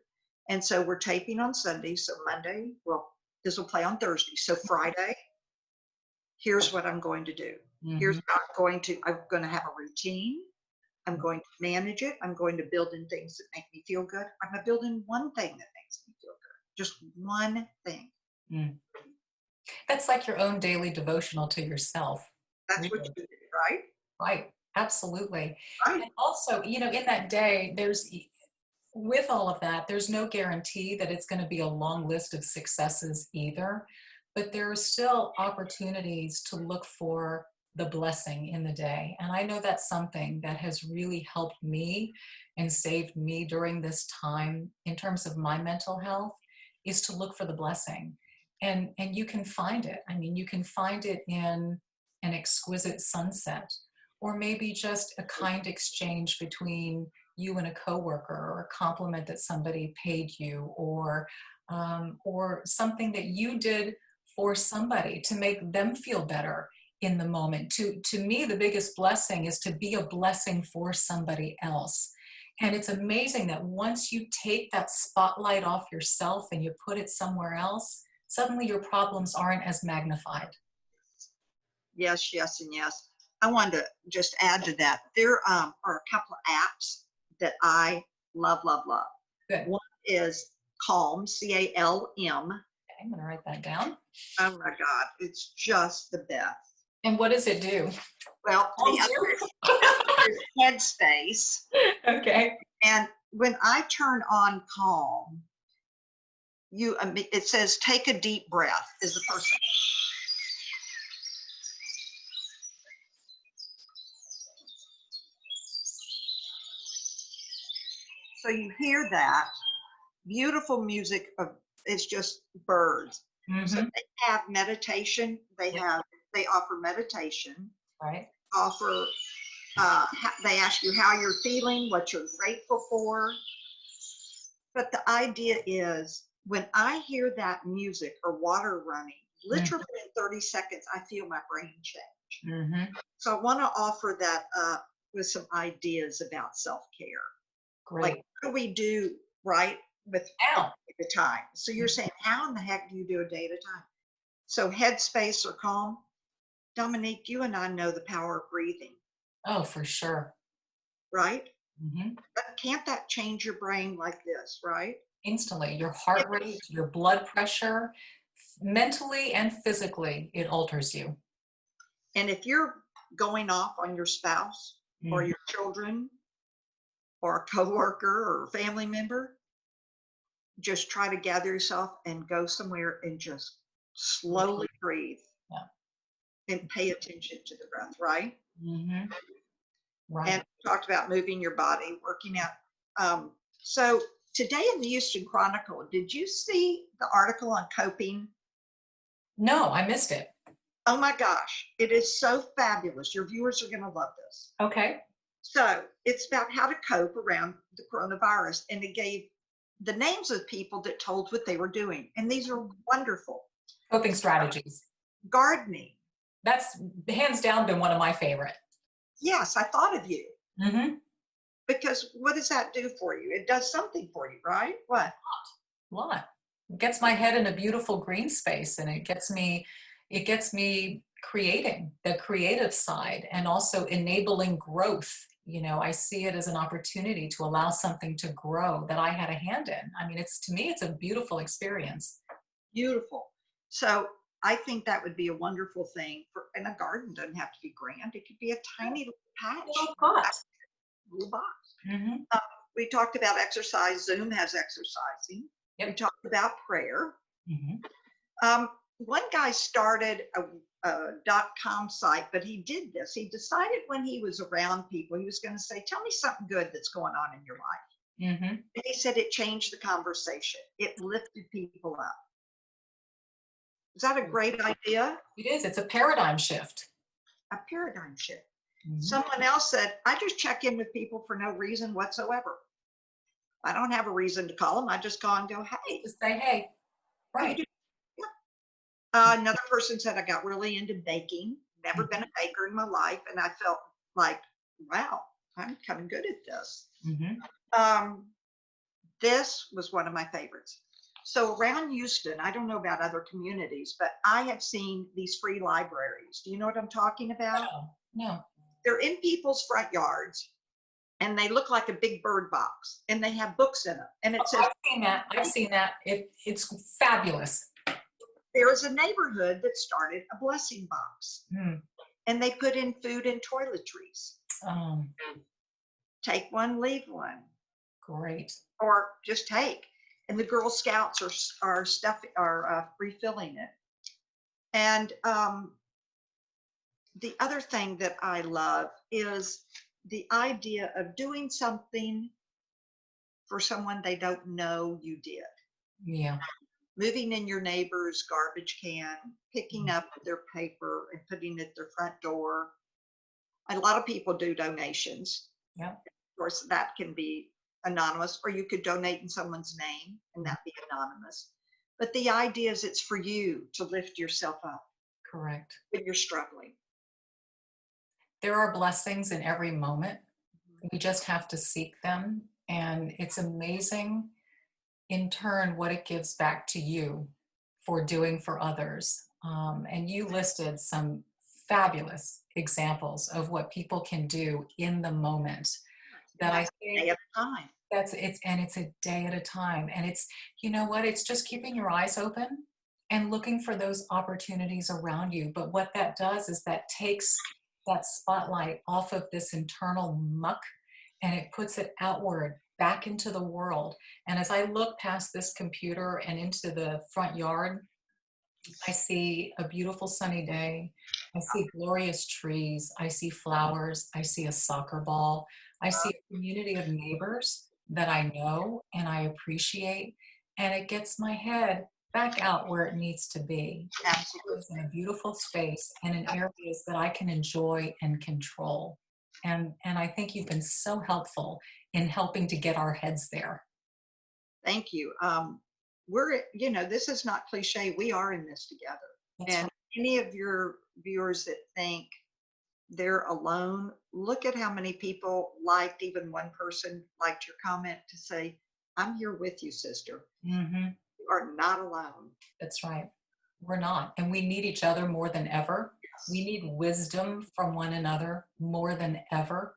And so we're taping on Sunday. So Monday, well, this will play on Thursday. So Friday, here's what I'm going to do. Here's Mhm. how I'm going to have a routine. I'm going to manage it. I'm going to build in things that make me feel good. I'm going to build in one thing that makes me feel good. Just one thing. Mm. That's like your own daily devotional to yourself. That's what Really. you do, right? Right. Absolutely. Right. And also, in that day, with all of that, there's no guarantee that it's going to be a long list of successes either, but there are still opportunities to look for the blessing in the day. And I know that's something that has really helped me and saved me during this time in terms of my mental health, is to look for the blessing. And you can find it. I mean, you can find it in an exquisite sunset, or maybe just a kind exchange between you and a coworker, or a compliment that somebody paid you, or something that you did for somebody to make them feel better in the moment. To me, the biggest blessing is to be a blessing for somebody else. And it's amazing that once you take that spotlight off yourself and you put it somewhere else, suddenly your problems aren't as magnified. Yes, yes, and yes. I wanted to just add to that. There are a couple of apps that I love, love, love. Good. One is Calm, Calm. Okay, I'm going to write that down. Oh my God, it's just the best. And what does it do? Well, the other is Headspace. Okay. And when I turn on Calm, it says take a deep breath is the first thing. So you hear that beautiful music of it's just birds. So Mm-hmm. they have meditation. They offer meditation. Right. Offer. They ask you how you're feeling, what you're grateful for. But the idea is when I hear that music or water running, literally in 30 seconds, I feel my brain change. Mm-hmm. So I want to offer that up with some ideas about self-care. Great. Like, what do we do right with Now. a time? So you're saying, how in the heck do you do a day at a time? So Headspace or Calm. Dominique, you and I know the power of breathing, Oh, for sure. right? Mm-hmm. But can't that change your brain like this, right? Instantly, your heart rate, your blood pressure, mentally and physically, it alters you. And if you're going off on your spouse or your children or a coworker or a family member, just try to gather yourself and go somewhere and just slowly breathe. Yeah. And pay attention to the breath, right? Mm-hmm. Right. And talked about moving your body, working out. So today in the Houston Chronicle, did you see the article on coping? No, I missed it. Oh my gosh, it is so fabulous. Your viewers are going to love this. Okay. So it's about how to cope around the coronavirus. And it gave the names of people that told what they were doing. And these are wonderful. Coping strategies. Gardening. That's hands down been one of my favorite. Yes, I thought of you. Mm-hmm. Because what does that do for you? It does something for you, right? What? A lot. It gets my head in a beautiful green space, and it gets me creating the creative side and also enabling growth. You know, I see it as an opportunity to allow something to grow that I had a hand in. I mean, to me, it's a beautiful experience. Beautiful. So I think that would be a wonderful thing and a garden doesn't have to be grand. It could be a tiny little patch, Little pot. little box. Mm-hmm. We talked about exercise. Zoom has exercising. Yep. We talked about prayer. Mm-hmm. One guy started a .com site, but he did this. He decided when he was around people, he was going to say, tell me something good that's going on in your life. Mm-hmm. And he said it changed the conversation. It lifted people up. Is that a great idea? It is. It's a paradigm shift. A paradigm shift. Mm-hmm. Someone else said, I just check in with people for no reason whatsoever. I don't have a reason to call them. I just call and go, hey. Just say, hey. Right. Yeah. Another person said, I got really into baking. Never been a baker in my life. And I felt like, wow, I'm becoming good at this. Mm-hmm. This was one of my favorites. So around Houston, I don't know about other communities, but I have seen these free libraries. Do you know what I'm talking about? No. They're in people's front yards and they look like a big bird box and they have books in them. And it says, I've seen that. It's fabulous. There's a neighborhood that started a blessing box and they put in food and toiletries. Take one, leave one. Great. Or just take. And the Girl Scouts are refilling it. And the other thing that I love is the idea of doing something for someone they don't know you did. Yeah. Moving in your neighbor's garbage can, picking up their paper and putting it at their front door. A lot of people do donations. Yep. Of course, that can be anonymous, or you could donate in someone's name and that be anonymous. But the idea is it's for you to lift yourself up Correct. when you're struggling. There are blessings in every moment. We just have to seek them. And it's amazing in turn what it gives back to you for doing for others. And you listed some fabulous examples of what people can do in the moment And that I that's a think day at a time. it's a day at a time. And it's, you know what, it's just keeping your eyes open and looking for those opportunities around you. But what that does is that takes that spotlight off of this internal muck and it puts it outward back into the world. And as I look past this computer and into the front yard, I see a beautiful sunny day. I see glorious trees. I see flowers. I see a soccer ball. I see a community of neighbors that I know and I appreciate. And it gets my head back out where it needs to be. It's in Absolutely. a beautiful space and in areas that I can enjoy and control. And I think you've been so helpful in helping to get our heads there. Thank you. This is not cliche. We are in this together. That's And right. any of your viewers that think they're alone, look at how many people liked, even one person liked your comment to say, I'm here with you, sister. Hmm. You are not alone. That's right. We're not. And we need each other more than ever. We Yes. need wisdom from one another more than ever.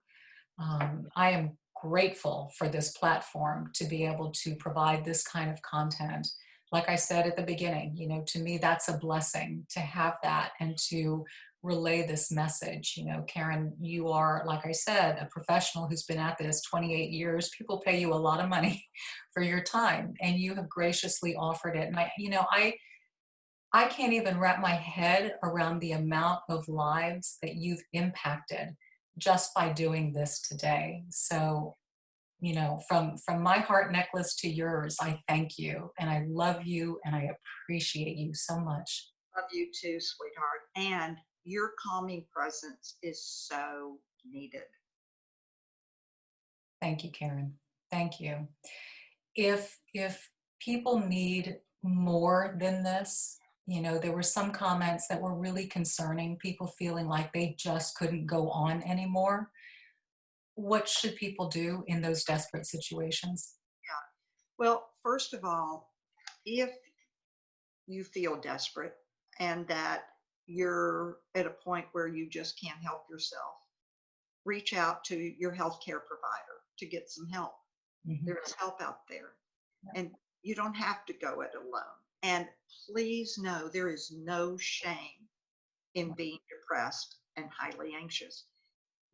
I am grateful for this platform to be able to provide this kind of content. Like I said at the beginning, you know, to me, that's a blessing to have that and to relay this message. You know, Karen, you are, like I said, a professional who's been at this 28 years. People pay you a lot of money for your time, and you have graciously offered it. And I can't even wrap my head around the amount of lives that you've impacted just by doing this today. So, you know, from my heart necklace to yours, I thank you and I love you and I appreciate you so much. Love you too, sweetheart. And your calming presence is so needed. Thank you, Karen. Thank you. If people need more than this, you know, there were some comments that were really concerning, people feeling like they just couldn't go on anymore. What should people do in those desperate situations? Well, first of all, if you feel desperate and that you're at a point where you just can't help yourself, reach out to your healthcare provider to get some help. Mhm. There's help out there, and you don't have to go it alone. And please know there is no shame in being depressed and highly anxious.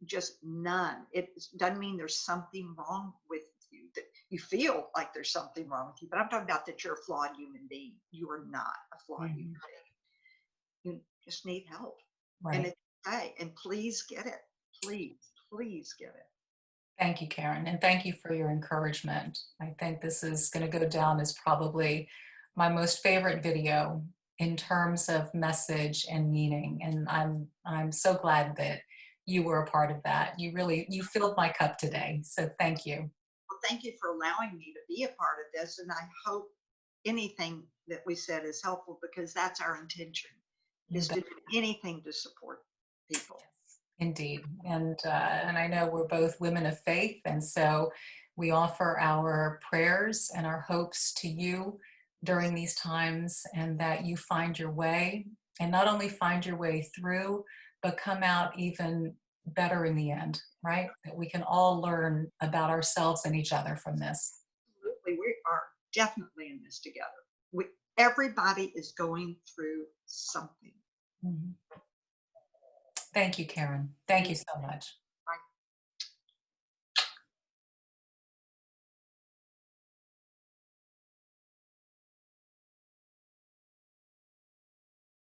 Just none. It doesn't mean there's something wrong with you, that you feel like there's something wrong with you, but I'm talking about that you're a flawed human being. You are not a flawed human Mhm. being. You just need help. And Right. it's okay. And please get it. Please get it. Thank you, Karen. And thank you for your encouragement. I think this is going to go down as probably my most favorite video in terms of message and meaning. And I'm so glad that you were a part of that. You filled my cup today. So thank you. Well, thank you for allowing me to be a part of this. And I hope anything that we said is helpful, because that's our intention, You is bet. to do anything to support people. Indeed. And I know we're both women of faith. And so we offer our prayers and our hopes to you during these times, and that you find your way, and not only find your way through, but come out even better in the end, right? That we can all learn about ourselves and each other from this. Absolutely. We are definitely in this together. We, everybody is going through something. Mhm. Thank you, Karen. Thank you so much.